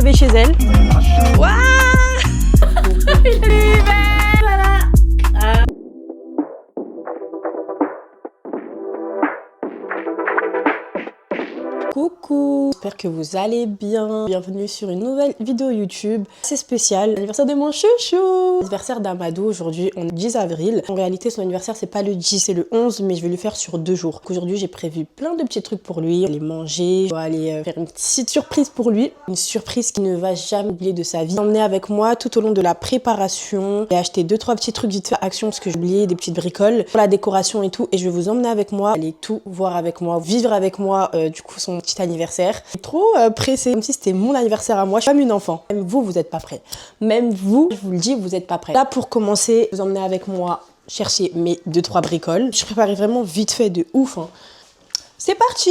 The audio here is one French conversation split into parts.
avait chez elle. Waouh. Voilà. Coucou, j'espère que vous allez bien. Bienvenue sur une nouvelle vidéo YouTube. C'est spécial, l'anniversaire de mon chouchou. L'anniversaire d'Amadou aujourd'hui, on est 10 avril. En réalité, son anniversaire, c'est pas le 10, c'est le 11, mais je vais le faire sur 2 jours. Aujourd'hui, j'ai prévu plein de petits trucs pour lui. Aller manger, je dois aller faire une petite surprise pour lui. Une surprise qu'il ne va jamais oublier de sa vie. Emmener avec moi tout au long de la préparation. J'ai acheté 2-3 petits trucs vite fait action parce que j'ai oublié des petites bricoles pour la décoration et tout. Et je vais vous emmener avec moi, aller tout voir avec moi, vivre avec moi, du coup, son petit anniversaire. Je suis trop pressée, comme si c'était mon anniversaire à moi. Je suis comme une enfant. Même vous n'êtes pas prêts. Même vous, je vous le dis, vous n'êtes pas prêts. Là, pour commencer, vous emmenez avec moi chercher mes 2-3 bricoles. Je préparais vraiment vite fait de ouf. Hein. C'est parti!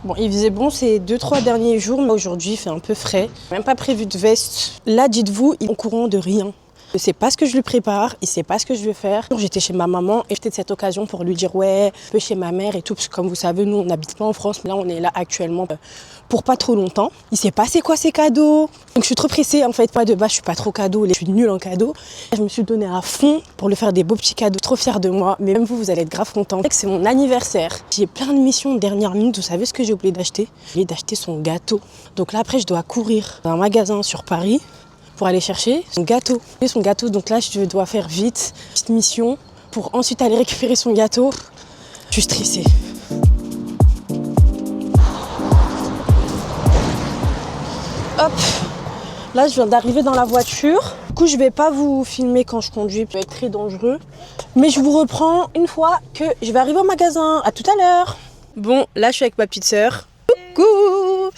Bon, il faisait bon ces 2-3 derniers jours, mais aujourd'hui, il fait un peu frais. Même pas prévu de veste. Là, dites-vous, il est au courant de rien. Je sais pas ce que je lui prépare, il sait pas ce que je vais faire. J'étais chez ma maman et j'étais de cette occasion pour lui dire ouais, je vais chez ma mère et tout. Parce que comme vous savez, nous on n'habite pas en France, mais là on est là actuellement pour pas trop longtemps. Il sait pas c'est quoi ces cadeaux. Donc je suis trop pressée en fait. Moi de base je suis pas trop cadeau, je suis nulle en cadeau. Je me suis donnée à fond pour lui faire des beaux petits cadeaux. Trop fière de moi, mais même vous allez être grave contents. C'est mon anniversaire. J'ai plein de missions de dernière minute. Vous savez ce que j'ai oublié d'acheter? J'ai oublié d'acheter son gâteau. Donc là après je dois courir dans un magasin sur Paris pour aller chercher son gâteau. Donc là, je dois faire vite, petite mission, pour ensuite aller récupérer son gâteau. Je suis stressée. Hop, là, je viens d'arriver dans la voiture. Du coup, je vais pas vous filmer quand je conduis, ça peut être très dangereux. Mais je vous reprends une fois que je vais arriver au magasin. À tout à l'heure. Bon, là, je suis avec ma petite sœur. Coucou!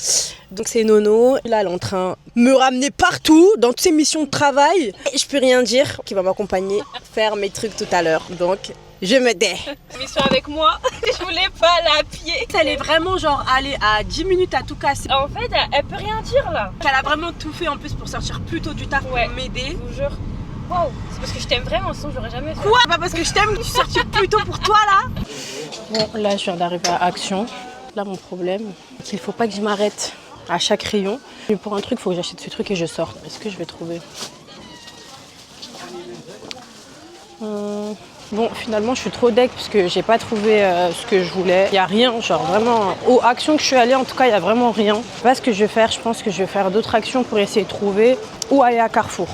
Donc c'est Nono, là elle est en train de me ramener partout dans toutes ses missions de travail. Et je peux rien dire, qui va m'accompagner faire mes trucs tout à l'heure. Donc je me dais. Mission avec moi, je voulais pas aller à pied. Elle est vraiment genre aller à 10 minutes à tout casser. En fait, elle peut rien dire là. Elle a vraiment tout fait en plus pour sortir plus tôt du taf pour m'aider. Je vous jure. Wow, c'est parce que je t'aime vraiment, sinon j'aurais jamais fait. Quoi? Pas parce que je t'aime, tu sortis plus tôt pour toi là. Bon, là je viens d'arriver à Action. Là mon problème, c'est qu'il faut pas que je m'arrête à chaque rayon. Mais pour un truc, il faut que j'achète ce truc et je sorte. Est-ce que je vais trouver? Bon, finalement, je suis trop deg parce que j'ai pas trouvé ce que je voulais. Il y a rien, genre vraiment, aux actions que je suis allée, en tout cas, il y a vraiment rien. Je sais pas ce que je vais faire. Je pense que je vais faire d'autres actions pour essayer de trouver ou aller à Carrefour.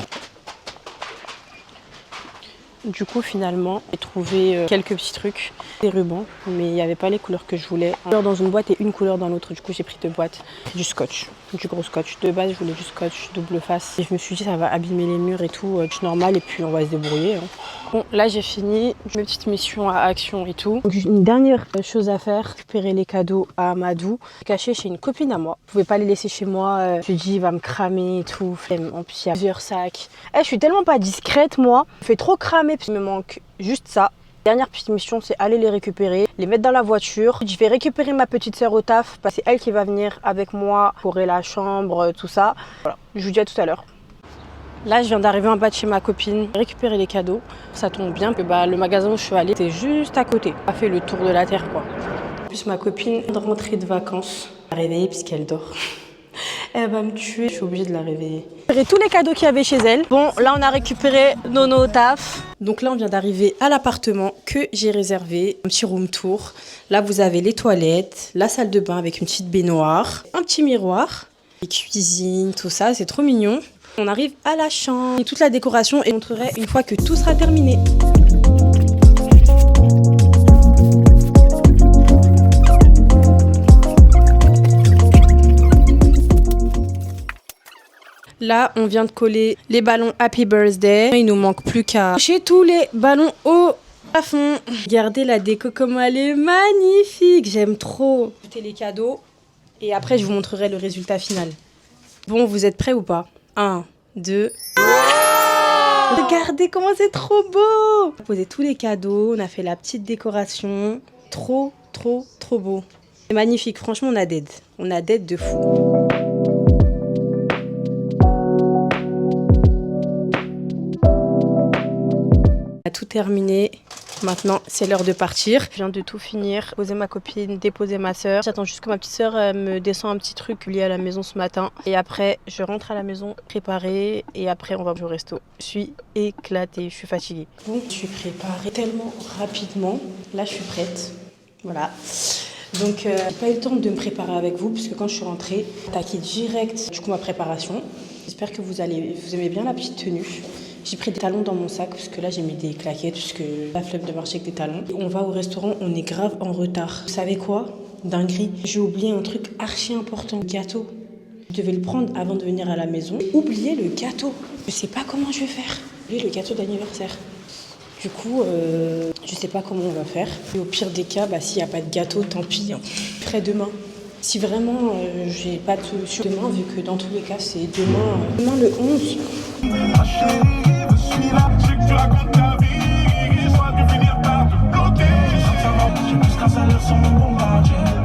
Du coup, finalement, j'ai trouvé quelques petits trucs, des rubans, mais il n'y avait pas les couleurs que je voulais. Une couleur dans une boîte et une couleur dans l'autre. Du coup, j'ai pris 2 boîtes, du scotch, du gros scotch. De base, je voulais du scotch double face. Et je me suis dit, ça va abîmer les murs et tout, c'est normal, et puis on va se débrouiller. Hein. Bon, là, j'ai fini mes petites missions à Action et tout. Donc, une dernière chose à faire, récupérer les cadeaux à Amadou, cachés chez une copine à moi. Je pouvais pas les laisser chez moi. Je me dis, il va me cramer et tout. En plus, il y a plusieurs sacs. Je suis tellement pas discrète, moi. Je fais trop cramer. Il me manque juste ça. Dernière petite mission, c'est aller les récupérer, les mettre dans la voiture. Je vais récupérer ma petite sœur au taf parce que c'est elle qui va venir avec moi pour la chambre, tout ça. Voilà, je vous dis à tout à l'heure. Là, je viens d'arriver en bas de chez ma copine, récupérer les cadeaux. Ça tombe bien que le magasin où je suis allée, c'était juste à côté. Ça fait le tour de la terre, quoi. En plus, ma copine est rentrée de vacances. Elle m'a réveillée puisqu'elle dort. Elle va me tuer, je suis obligée de la réveiller. J'ai récupéré tous les cadeaux qu'il y avait chez elle. Bon, là on a récupéré Nono au taf. Donc là on vient d'arriver à l'appartement que j'ai réservé. Un petit room tour. Là vous avez les toilettes, la salle de bain avec une petite baignoire, un petit miroir, les cuisines, tout ça, c'est trop mignon. On arrive à la chambre, et toute la décoration et je montrerai une fois que tout sera terminé. Là, on vient de coller les ballons Happy Birthday. Il nous manque plus qu'à cocher tous les ballons au plafond. Regardez la déco, comme elle est magnifique. J'aime trop. Écoutez les cadeaux et après, je vous montrerai le résultat final. Bon, vous êtes prêts ou pas? 1, 2... Regardez comment c'est trop beau! On a posé tous les cadeaux, on a fait la petite décoration. Trop, trop, trop beau. C'est magnifique, franchement, on a d'aide. On a d'aide de fou. On a tout terminé. Maintenant, c'est l'heure de partir. Je viens de tout finir, poser ma copine, déposer ma soeur. J'attends juste que ma petite soeur me descende un petit truc lié à la maison ce matin. Et après, je rentre à la maison préparée et après, on va au resto. Je suis éclatée, je suis fatiguée. Bon, je suis préparée tellement rapidement. Là, je suis prête. Voilà. Donc, j'ai pas eu le temps de me préparer avec vous puisque quand je suis rentrée, attaqué direct du coup ma préparation. J'espère que vous aimez bien la petite tenue. J'ai pris des talons dans mon sac parce que là j'ai mis des claquettes puisque la flemme de marcher avec des talons. On va au restaurant, on est grave en retard. Vous savez quoi? Dinguerie. J'ai oublié un truc archi important, le gâteau. Je devais le prendre avant de venir à la maison. J'ai oublié le gâteau. Je sais pas comment je vais faire. J'ai oublié le gâteau d'anniversaire. Du coup, je sais pas comment on va faire. Et au pire des cas, s'il n'y a pas de gâteau, tant pis. Hein. Je ferai demain. Si vraiment j'ai pas de solution demain, vu que dans tous les cas c'est demain le 11.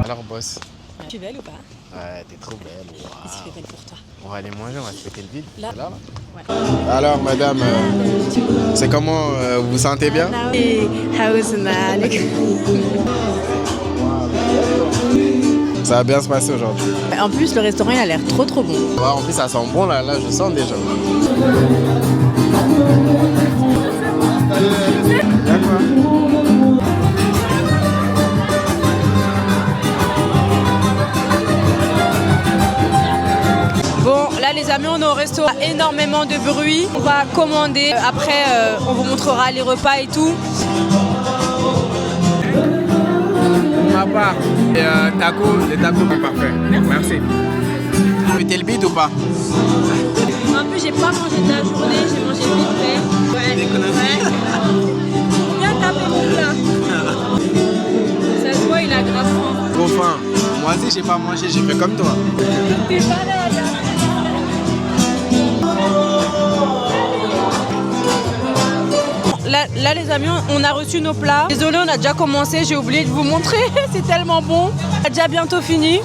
Alors boss. Tu es belle ou pas? Ouais, t'es trop belle. Wow. Qu'est-ce qui fait belle pour toi? On va aller manger, on va se péter le vide. Là? Ouais. Alors madame, c'est comment vous vous sentez bien? Ça va bien se passer aujourd'hui. En plus, le restaurant il a l'air trop bon. Ouais, en plus ça sent bon là, je sens déjà. D'accord. Bon, là les amis, on est au resto. Il y a énormément de bruit. On va commander. Après, on vous montrera les repas et tout. Ma part. Et les tacos sont parfaits. Merci. Péter le bide ou pas? En plus, j'ai pas mangé de la journée, j'ai mangé vite fait. Ouais. Bien tapé mon plat. Ça se voit, il a grave faim. Trop faim. Moi aussi j'ai pas mangé, j'ai fait comme toi. T'es malade. Là les amis, on a reçu nos plats. Désolé, on a déjà commencé, j'ai oublié de vous montrer. C'est tellement bon. On a déjà bientôt fini.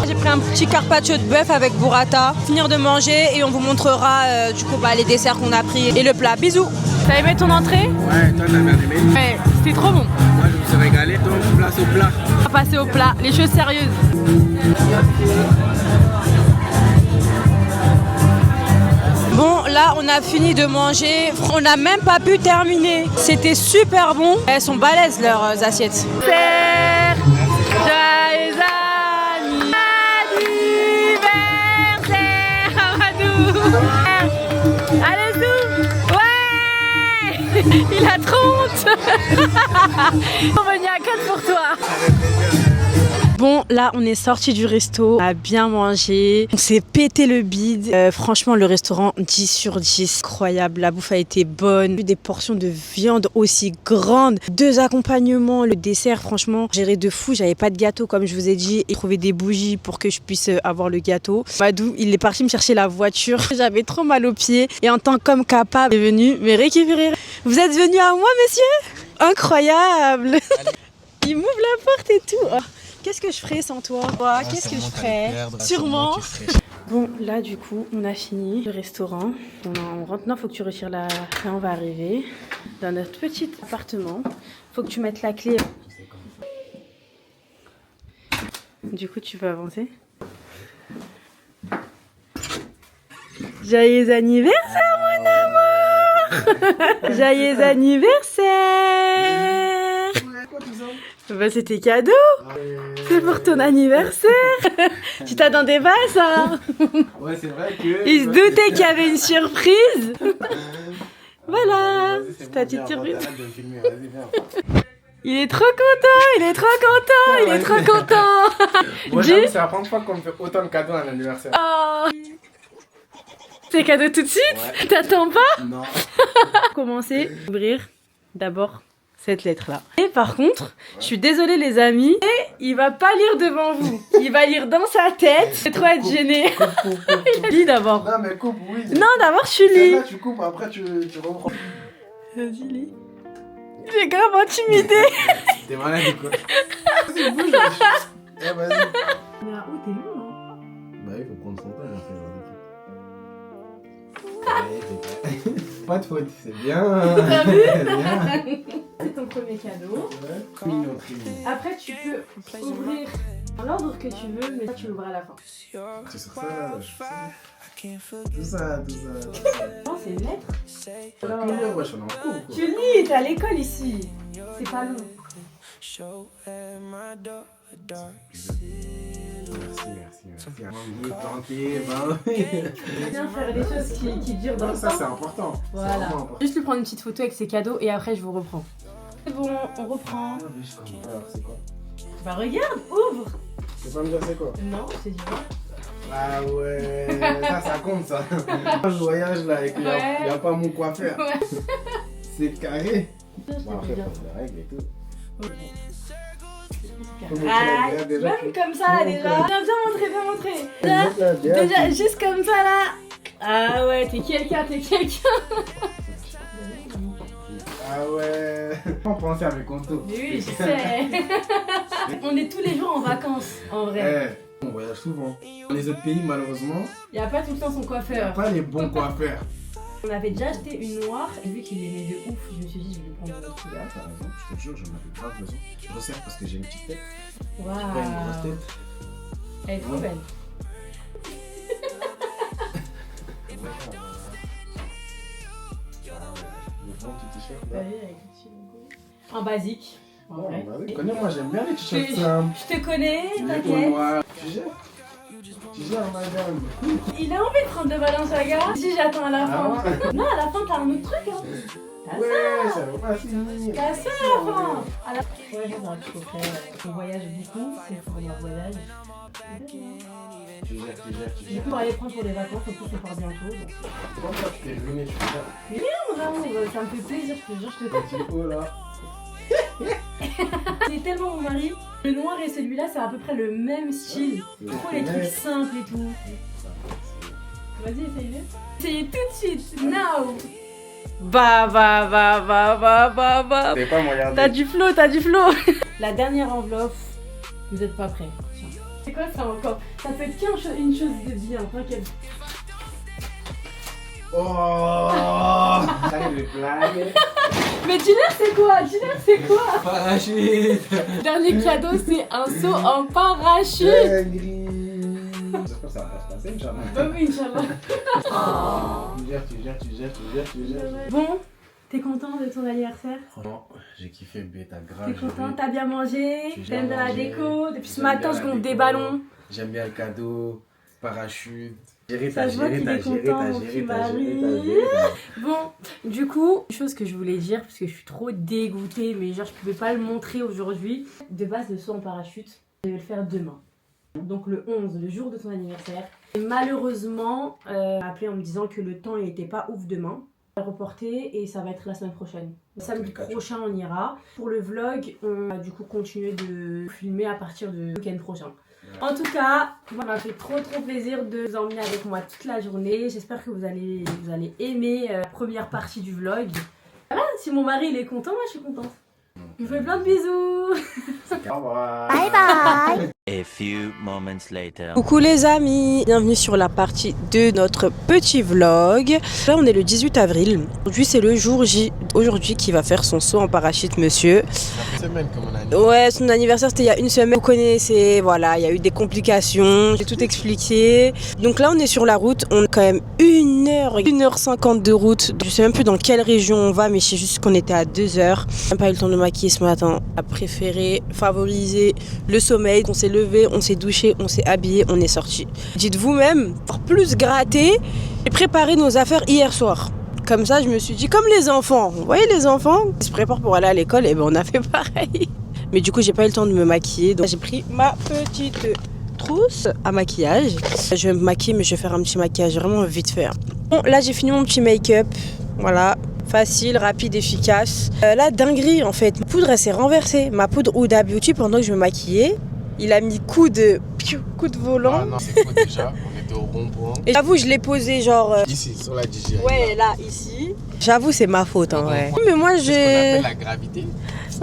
J'ai pris un petit carpaccio de bœuf avec burrata. Finir de manger et on vous montrera du coup les desserts qu'on a pris et le plat. Bisous. T'as aimé ton entrée? Ouais, toi t'as bien aimé. Ouais, c'était trop bon. Moi je me suis régalé, donc place au plat. On va passer au plat, les choses sérieuses. Bon, là, on a fini de manger. On n'a même pas pu terminer. C'était super bon. Elles sont balèzes, leurs assiettes. Joyeux anniversaire, Amadou. Allez, zoom. Ouais. Il a trop honte. On va venir à 4 pour toi. Bon, là, on est sorti du resto, on a bien mangé, on s'est pété le bide. Franchement, le restaurant, 10 sur 10, incroyable. La bouffe a été bonne, des portions de viande aussi grandes, 2 accompagnements, le dessert, franchement, géré de fou. J'avais pas de gâteau, comme je vous ai dit, et trouvé des bougies pour que je puisse avoir le gâteau. Madou, il est parti me chercher la voiture. J'avais trop mal aux pieds et en tant qu'homme capable, il est venu me récupérer. Vous êtes venu à moi, monsieur? Incroyable. Il m'ouvre la porte et tout. Oh. Qu'est-ce que je ferais sans toi? Qu'est-ce que je ferais? Sûrement. Bon, là, du coup, on a fini le restaurant. On rentre. Non, faut que tu retires la... Là, on va arriver dans notre petit appartement. Faut que tu mettes la clé. Du coup, tu peux avancer. Joyeux anniversaire, mon amour. Joyeux anniversaire. C'était cadeau. C'est pour ton anniversaire. Tu t'attendais pas à ça? Ouais, c'est vrai que... Il se doutait qu'il y avait une surprise. Voilà, c'est ta petite surprise. Il est trop content, il est trop content, il est trop content. Moi, c'est la première fois qu'on me fait autant de cadeaux à l'anniversaire. Oh. C'est cadeau tout de suite? Ouais. T'attends pas? Non. Commencer, ouvrir d'abord cette lettre-là. Et par contre, je suis désolée les amis, et il va pas lire devant vous. Il va lire dans sa tête. Je vais trop être gênée. Il lit d'abord. Non mais coupe, oui. Non, d'abord tu lis. Là tu coupes, après tu reprends. Vas-y, lis. J'ai grave intimidé. T'es malade quoi. Vas-y, bouge. Eh, vas-y. Mais où t'es long, hein? Bah il faut prendre son temps, en fait. Pas de faute, c'est bien. T'as vu? Bien. C'est ton premier cadeau. Ouais. Mignon, très mignon. Après, tu peux ouvrir dans l'ordre que tu veux, mais ça, tu l'ouvres à la fin. C'est sur ça, je sais. Tout ça. Non, c'est une lettre. Combien, wesh, on est en cours, quoi. Tu lis, t'es à l'école ici. C'est pas long. Merci. Il est planté, bah oui. Bien faire des choses qui durent dans le Ça, temps. c'est important. Voilà. C'est vraiment important. Juste lui prendre une petite photo avec ses cadeaux et après, je vous reprends. C'est bon, on reprend. Alors, c'est quoi? Bah regarde, ouvre. Tu peux pas me dire c'est quoi? Non, c'est du bon. Ah ouais, ça compte ça. Je voyage là et qu'il n'y a pas mon coiffeur. Ouais. C'est carré. Je Bon, après, bien. faut les règles et tout. Ah, même comme ça là déjà. Bien montré. Déjà, juste comme ça là. Ah ouais, t'es quelqu'un. Ah ouais. On pensait à mes contos. Oui, je sais. On est tous les jours en vacances, en vrai. On voyage souvent. Dans les autres pays, malheureusement, Il n'y a pas tout le temps son il n'y a coiffeur. pas les bons coiffeurs. On avait déjà acheté une noire, et vu qu'il aimait de ouf, je me suis dit je vais lui prendre une autre couleur. T'as raison, je te jure, j'en avais grave besoin. Je resserre parce que j'ai une petite tête. Waouh. Pas une grosse tête. Elle est trop belle. Le grand petit t-shirt T'as là. vu avec le petit logo. En basique. En Oh, vrai. bah oui, connais-moi, j'aime bien les t-shirts Je simples. je te connais, Les t'inquiète. noir. Tu gères, madame. Il a envie de prendre de Balenciaga. Si j'attends à la fin. Ah ouais. Non, à la fin, t'as un autre truc. Hein. T'as Ouais, ça va pas finir. T'as ça à la fin. À la... Ouais, j'adore le coffret. On voyage beaucoup. C'est pour leur voyage. Tu gères. Du coup, on va aller prendre pour les vacances. En plus, on part bientôt. Donc... Comment ça, tu t'es ruiné, tu fais ça? Vraiment, ça me fait plaisir, je te jure, je te Petit haut là. C'est tellement mon mari. Le noir et celui-là, c'est à peu près le même style. Trop les trucs simples et tout. Vas-y, essaye-le. Essayez tout de suite, now. Bah. T'es pas moyen. T'as du flow. La dernière enveloppe, vous êtes pas prêts. C'est quoi ça encore? Ça peut être une chose de bien, t'inquiète. Oh. Ça y est, les blagues. Mais dis-leur c'est quoi? Parachute. Dernier cadeau, c'est un saut en parachute. J'espère que ça va pas se passer, Inch'Allah. Bah oui, Inch'Allah. Tu gères. Bon, t'es content de ton anniversaire? Franchement, j'ai kiffé, B, t'as grave. T'es content? T'as bien mangé? J'ai T'aimes bien bien la mangé. déco? Depuis ce J'aime matin, bien je la gonfle des déco. ballons. J'aime bien le cadeau, parachute. Ça se voit qu'il est content, mon petit mari. Bon, du coup, une chose que je voulais dire, parce que je suis trop dégoûtée, mais genre je pouvais pas le montrer aujourd'hui. De base, le saut en parachute, je vais le faire demain. Donc le 11, le jour de ton anniversaire. Et malheureusement, m'a appelé en me disant que le temps n'était pas ouf demain. On va reporter et ça va être la semaine prochaine. Samedi prochain, on ira. Pour le vlog, on va du coup continuer de filmer à partir du week-end prochain. En tout cas, ça m'a fait trop plaisir de vous emmener avec moi toute la journée. J'espère que vous allez aimer la première partie du vlog. Voilà, si mon mari il est content, moi je suis contente. Je vous fais plein de bisous. Au revoir. Bye bye. A few moments later. Coucou les amis, bienvenue sur la partie de notre petit vlog. Là on est le 18 avril. Aujourd'hui c'est le jour J. Aujourd'hui qui va faire son saut en parachute monsieur. Une semaine comme on a dit. Ouais, son anniversaire c'était il y a une semaine. Vous connaissez, voilà, il y a eu des complications. J'ai tout expliqué. Donc là on est sur la route. On a quand même 1h50 de route. Je sais même plus dans quelle région on va, mais je sais juste qu'on était à 2h. J'ai même pas eu le temps de maquiller ce matin. On a préféré favoriser le sommeil. On s'est levé, on s'est douché, on s'est habillé, on est sorti. Dites vous-même, pour plus gratter, j'ai préparé nos affaires hier soir. Comme ça, je me suis dit, comme les enfants, vous voyez les enfants, ils se préparent pour aller à l'école, et ben on a fait pareil. Mais du coup, j'ai pas eu le temps de me maquiller, donc j'ai pris ma petite trousse à maquillage. Je vais me maquiller, mais je vais faire un petit maquillage vraiment vite fait. Bon, là, j'ai fini mon petit make-up, voilà. Facile, rapide, efficace. La dinguerie en fait, ma poudre elle s'est renversée. Ma poudre Huda Beauty pendant que je me maquillais, il a mis coup de volant. Ah non, c'est faux déjà, on était au rond-point. Et j'avoue, je l'ai posé genre... Ici, sur la DJI. Ouais, là, ici. J'avoue, c'est ma faute en vrai. Mais moi, C'est ce qu'on appelle la gravité.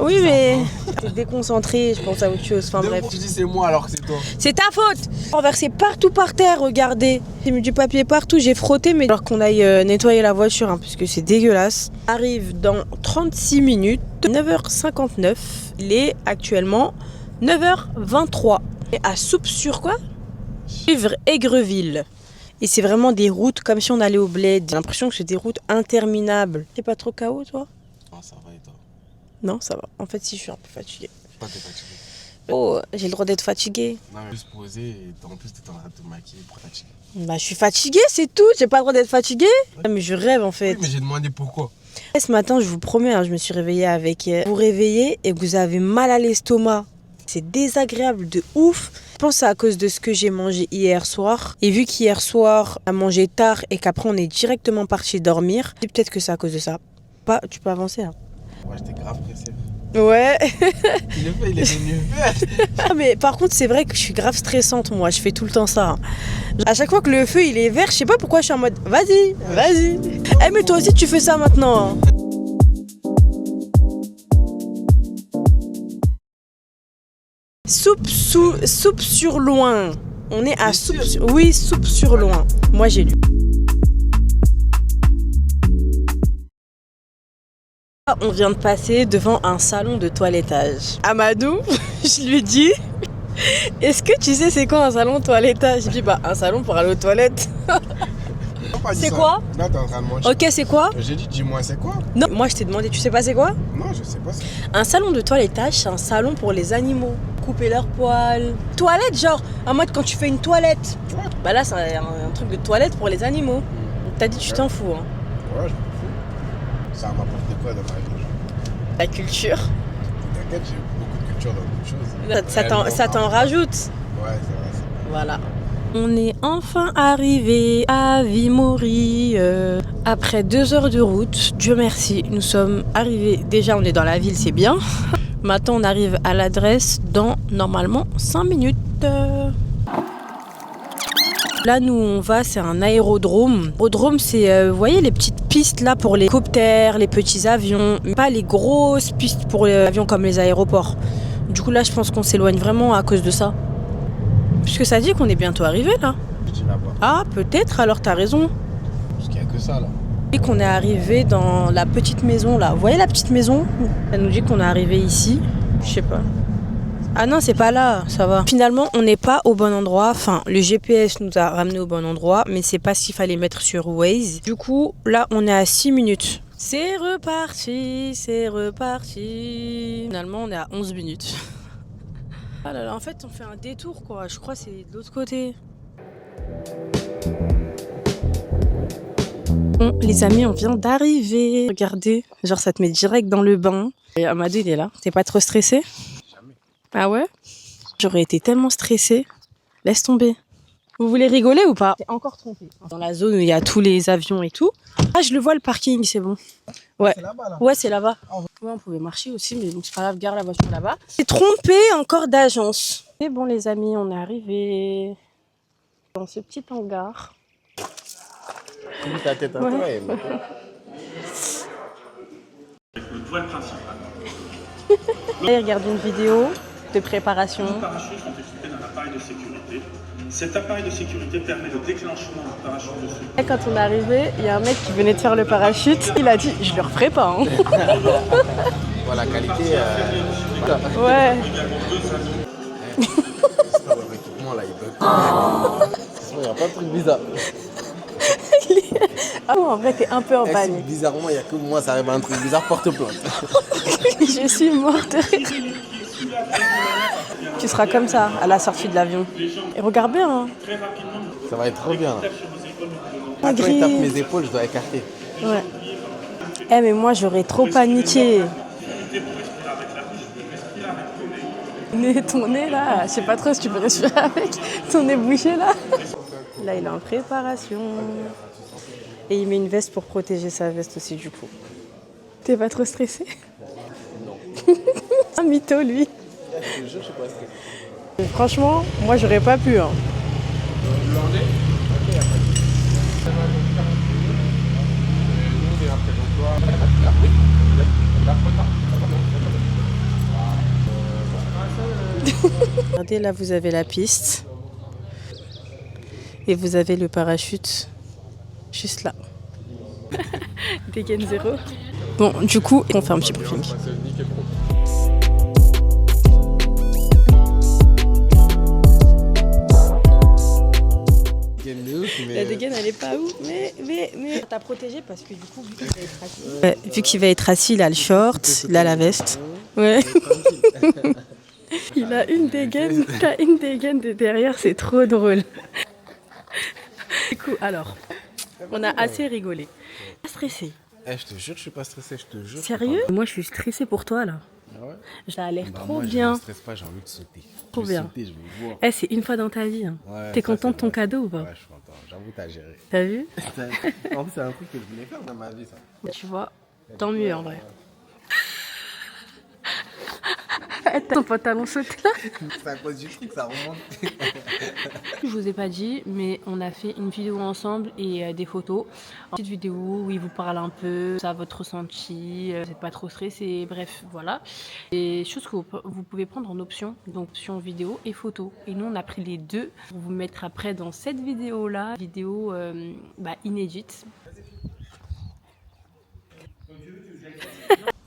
Oui, mais t'es déconcentré, je pense à autre chose. Enfin bref. Tu dis c'est moi alors que c'est toi. C'est ta faute. Renversé partout par terre, regardez. J'ai mis du papier partout, j'ai frotté, mais alors qu'on aille nettoyer la voiture, hein, puisque c'est dégueulasse. Arrive dans 36 minutes, 9h59. Il est actuellement 9h23. Et à Soupe sur quoi? Suivre Aigreville. Et c'est vraiment des routes comme si on allait au bled. J'ai l'impression que c'est des routes interminables. T'es pas trop KO, toi? Non, ça va et toi? Non, ça va. En fait, si, je suis un peu fatiguée. Pas t'es fatigué. Oh, j'ai le droit d'être fatiguée. Non, mais juste poser et en plus t'es en train de te maquiller pour fatiguer. Bah, je suis fatiguée, c'est tout. J'ai pas le droit d'être fatiguée. Mais je rêve, en fait. Oui, mais j'ai demandé pourquoi. Ce matin, je vous promets, hein, je me suis réveillée avec... Vous réveillez et vous avez mal à l'estomac. C'est désagréable de ouf. Je pense que c'est à cause de ce que j'ai mangé hier soir. Et vu qu'hier soir, on a mangé tard et qu'après, on est directement parti dormir, peut-être que c'est à cause de ça. Tu peux avancer, hein. Moi, j'étais grave pressé. Ouais. Il est devenu vert. Ah, mais par contre, c'est vrai que je suis grave stressante, moi. Je fais tout le temps ça. À chaque fois que le feu, il est vert, je sais pas pourquoi je suis en mode vas-y, vas-y. Eh, mais toi aussi, tu fais ça maintenant. Soupe sur Loing. On est à Soupe sur... Oui, Soupe sur Loing. Moi, j'ai lu. On vient de passer devant un salon de toilettage. Amadou, je lui dis, est-ce que tu sais c'est quoi un salon de toilettage? Je dis, bah, un salon pour aller aux toilettes. C'est quoi? Là, t'es en train de manger. Ok, c'est quoi? J'ai dit, dis-moi, c'est quoi? Non, moi je t'ai demandé, tu sais pas c'est quoi? Non, je sais pas. Un salon de toilettage, c'est un salon pour les animaux. Couper leurs poils. Toilette, genre, en mode quand tu fais une toilette. Ouais. Bah là, c'est un truc de toilette pour les animaux. T'as dit, tu t'en fous, hein. Ouais, je m'en fous. Ça m'apporte quoi dans ma vie? La culture. T'inquiète, j'ai beaucoup de culture dans beaucoup de choses. Ça t'en rajoute. Ouais, c'est vrai. Voilà. On est enfin arrivé à Vimory. Après 2 heures de route, Dieu merci, nous sommes arrivés. Déjà, on est dans la ville, c'est bien. Maintenant, on arrive à l'adresse dans, normalement, 5 minutes. Là, nous, on va, c'est un aérodrome. Aérodrome, c'est, vous voyez, les petites pistes là pour les hélicoptères, les petits avions. Pas les grosses pistes pour les avions comme les aéroports. Du coup, là, je pense qu'on s'éloigne vraiment à cause de ça. Puisque ça dit qu'on est bientôt arrivé là. Je dis là-bas. Ah, peut-être, alors t'as raison. Parce qu'il n'y a que ça là. Et qu'on est arrivé dans la petite maison là. Vous voyez la petite maison? Elle nous dit qu'on est arrivé ici. Je sais pas. Ah non, c'est pas là, ça va. Finalement, on n'est pas au bon endroit. Enfin, le GPS nous a ramené au bon endroit, mais c'est pas ce qu'il fallait mettre sur Waze. Du coup, là, on est à 6 minutes. C'est reparti, c'est reparti. Finalement, on est à 11 minutes. Ah là là, en fait, on fait un détour, quoi. Je crois que c'est de l'autre côté. Bon, les amis, on vient d'arriver. Regardez, genre, ça te met direct dans le bain. Et Amadou, il est là. T'es pas trop stressé? Jamais. Ah ouais? J'aurais été tellement stressée. Laisse tomber. Vous voulez rigoler ou pas? T'es encore trompé. Dans la zone où il y a tous les avions et tout. Ah, je le vois, le parking, c'est bon. Ouais. C'est là-bas là. Ouais, c'est là-bas. Ouais, on pouvait marcher aussi, mais donc c'est pas grave, garde la voiture là-bas. C'est trompé encore d'agence. Et bon, les amis, on est arrivé dans ce petit hangar. Ouvre ta tête à toi et maintenant. Le voile principal. Là, regarde une vidéo de préparation. Les parachutes sont équipés d'un appareil de sécurité. Cet appareil de sécurité permet le déclenchement du parachute de secours. Et quand on est arrivé, il y a un mec qui venait de faire le parachute. Il a dit, je le referai pas. Hein. Voilà, la qualité. Ouais. L'équipement là, il bug. Il n'y a pas de truc bizarre. Ah bon, en vrai, t'es un peu en panique. Bizarrement, il n'y a que moi, ça arrive à un truc bizarre, porte plainte. Je suis morte. Tu seras comme ça à la sortie de l'avion. Et regarde bien. Hein. Ça va être trop bien. Ah, Quand il tape mes épaules, je dois écarter. Ouais. Eh mais moi j'aurais trop paniqué. Ton nez là, je sais pas trop si tu peux respirer avec. Ton nez bouché là. Là il est en préparation. Et il met une veste pour protéger sa veste aussi du coup. T'es pas trop stressé? Non. Un mytho lui. Franchement, moi j'aurais pas pu. Hein. Regardez, là vous avez la piste. Et vous avez le parachute juste là. Dégaine 0. Bon, du coup, on fait un petit briefing. La dégaine elle est pas où, mais t'as protégé parce que du coup vu qu'il va être assis, il a le short, il a la veste. Ouais. Il a une dégaine, t'as une dégaine de derrière, c'est trop drôle. Du coup, alors, on a assez rigolé. Pas stressé. Eh, je te jure, je suis pas stressé, je te jure. Sérieux? Moi je suis stressée pour toi là. Ah ouais? Ça a l'air Bah, trop moi, bien. Je ne stresse pas, j'ai envie de sauter. Trop bien. Sauter, je veux voir. Eh, c'est une fois dans ta vie. Hein. Ouais, T'es ça, content de c'est ton vrai. cadeau ou pas? Ouais, je suis content. J'avoue, t'as géré. T'as vu? En plus, c'est un truc que je voulais faire dans ma vie, ça. Tu vois, tant mieux en vrai. Ton pantalon sauté là. C'est à cause du truc, ça remonte. Je vous ai pas dit, mais on a fait une vidéo ensemble et des photos. Une petite vidéo où il vous parle un peu, ça, votre ressenti, vous n'êtes pas trop stressé, bref, voilà. Et choses que vous pouvez prendre en option, donc option vidéo et photo. Et nous, on a pris les deux pour vous mettre après dans cette vidéo-là, vidéo inédite.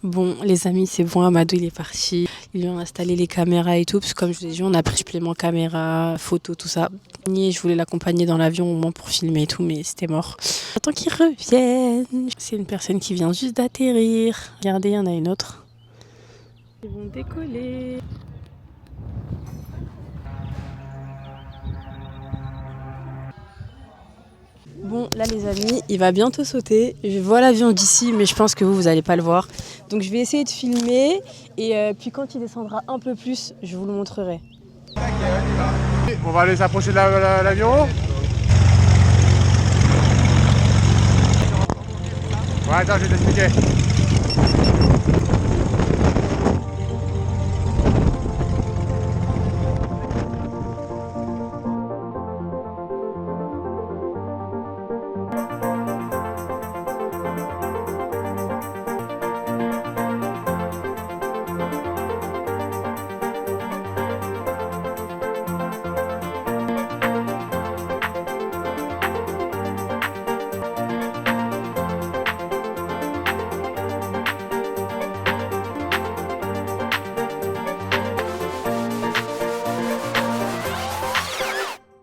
Bon, les amis, c'est bon, Amadou, il est parti. Ils lui ont installé les caméras et tout, parce que comme je vous ai dit, on a pris supplément caméra, photo, tout ça. Et je voulais l'accompagner dans l'avion au moins pour filmer et tout, mais c'était mort. J'attends qu'il revienne. C'est une personne qui vient juste d'atterrir. Regardez, il y en a une autre. Ils vont décoller. Bon, là les amis, il va bientôt sauter. Je vois l'avion d'ici, mais je pense que vous allez pas le voir. Donc je vais essayer de filmer et puis quand il descendra un peu plus, je vous le montrerai. On va aller s'approcher de l'avion. Ouais, attends, je vais t'expliquer.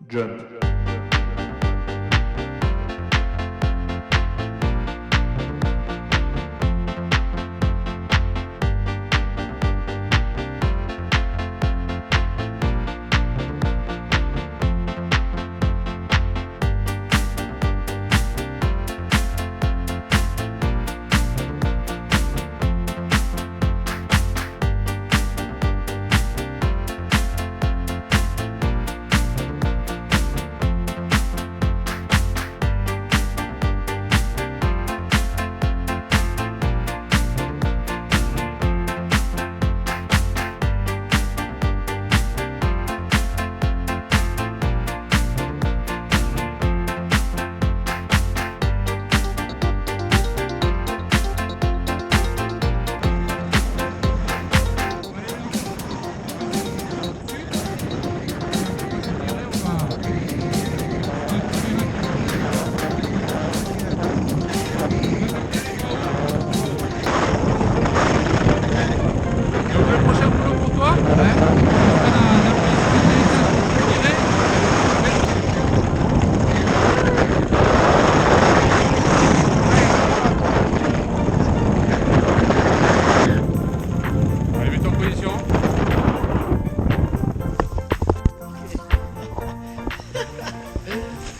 Jump.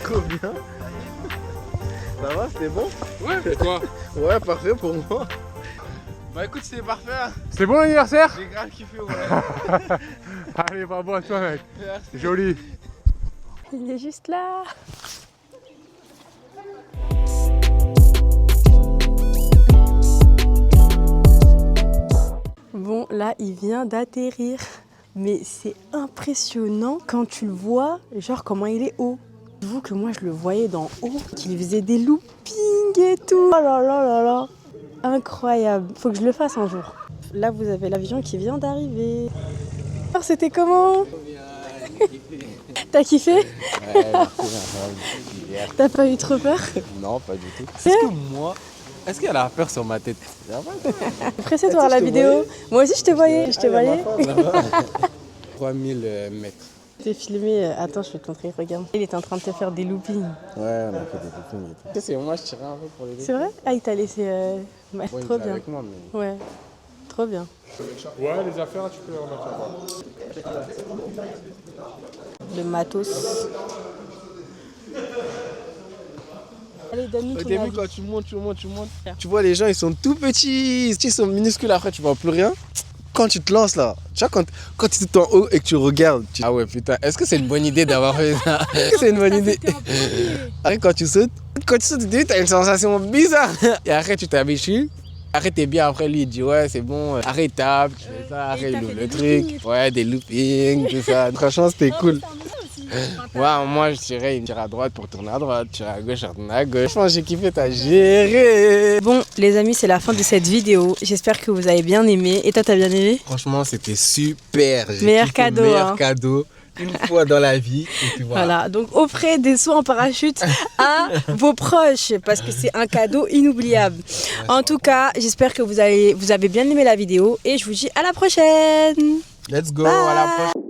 Combien? Ça va, c'était bon? Ouais, c'est quoi? Ouais, parfait pour moi. Bah écoute, c'était parfait. Hein. C'est bon l'anniversaire? J'ai grave kiffé, ouais. Allez, bravo à toi, mec. Merci. Joli. Il est juste là. Bon, là, il vient d'atterrir. Mais c'est impressionnant quand tu le vois, genre comment il est haut. J'avoue que moi, je le voyais d'en haut, qu'il faisait des loopings et tout. Oh là là là là. Incroyable. Faut que je le fasse un jour. Là, vous avez l'avion qui vient d'arriver. Alors, c'était comment? T'as kiffé? Ouais, merci. T'as pas eu trop peur? Non, pas du tout. Est-ce que moi, est-ce qu'il y a la peur sur ma tête? Pressé de voir la vidéo. Moi aussi, je te voyais. 3000 mètres. T'es filmé. Attends, je vais te montrer. Regarde. Il était en train de te faire des loopings. Ouais, on a fait des loopings. C'est moi, je tirais un peu pour les deux. C'est vrai? Ah, il t'a laissé. Ouais, Bon, il trop était bien. avec moi, mais... Ouais, trop bien. Ouais, les affaires, tu peux les remettre là-bas. Le matos. Allez, donne-nous Au ton début, avis. quand tu montes, tu vois les gens, ils sont tout petits, ils sont minuscules, après tu vois plus rien. Quand tu te lances là, tu vois, quand tu es tout en haut et que tu regardes, ah ouais putain, est-ce que c'est une bonne idée d'avoir fait ça? Est-ce que c'est une bonne idée? Après quand tu sautes, au début t'as une sensation bizarre. Et après tu t'habitues. Après t'es bien, après lui il dit ouais c'est bon, arrête tape, tu fais ça, après il ouvre le truc. Ouais, des loopings, tout ça. Franchement c'était cool. Ouais, moi je tirais à droite pour tourner à droite, tirer à gauche pour tourner à gauche. Franchement j'ai kiffé, t'as géré. Bon, les amis, c'est la fin de cette vidéo. J'espère que vous avez bien aimé. Et toi, t'as bien aimé? Franchement c'était super. J'ai Meilleur kiffé, cadeau, meilleur hein. cadeau. Une fois dans la vie. Et puis Voilà, donc offrez des sauts en parachute à vos proches parce que c'est un cadeau inoubliable. En tout cas, j'espère que vous avez bien aimé la vidéo et je vous dis à la prochaine. Let's go, Bye. à la prochaine.